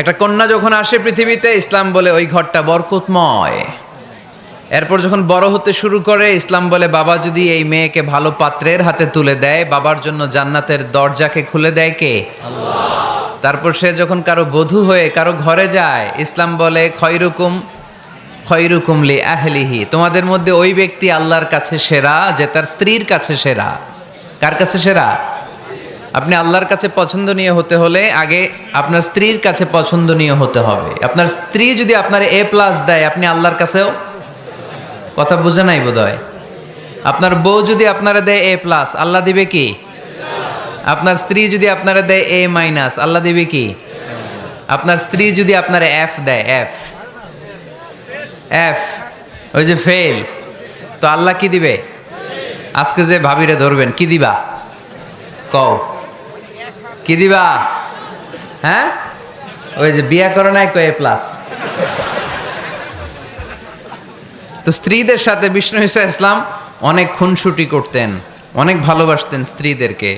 একটা কন্যা যখন আসে পৃথিবীতে, ইসলাম বলে ওই ঘরটা বরকতময়। এরপর যখন বড় হতে শুরু করে, ইসলাম বলে বাবা যদি এই মেয়েকে ভালো পাত্রের হাতে তুলে দেয়, বাবার জন্য জান্নাতের দরজাকে খুলে দেয় কে? আল্লাহ। তারপর সে যখন কারো বধূ হয়ে কারো ঘরে যায়, ইসলাম বলে খয়রুকুম খয়রুকুম লি আহলিহি, তোমাদের মধ্যে ওই ব্যক্তি আল্লাহর কাছে সেরা যে তার স্ত্রীর কাছে সেরা। কার কাছে সেরা? আপনি আল্লাহর কাছে পছন্দনীয় হতে হলে আগে আপনার স্ত্রীর কাছে পছন্দনীয় হতে হবে। আপনার স্ত্রী যদি আপনার A+ দেয়, আপনি আল্লাহর কাছেও, কথা বুঝে নাই বোধহয়। আপনার বউ যদি আপনারা দেয় A+, আল্লাহ দিবে কি? আপনার স্ত্রী যদি আপনারা দেয় A-, আল্লাহ দিবে কি? আপনার স্ত্রী যদি আপনার F দেয়, F ওই যে ফেল, তো আল্লাহ কি দিবে? আজকে যে ভাবিরে ধরবেন, কি দিবা? কও কি দিবা? হ্যাঁ, ওই যে বিয়া করে না, A+। তো স্ত্রীদের সাথে বিষ্ণু ঈসা ইসলাম অনেক খুনসুটি করতেন, অনেক ভালোবাসতেন স্ত্রীদেরকে।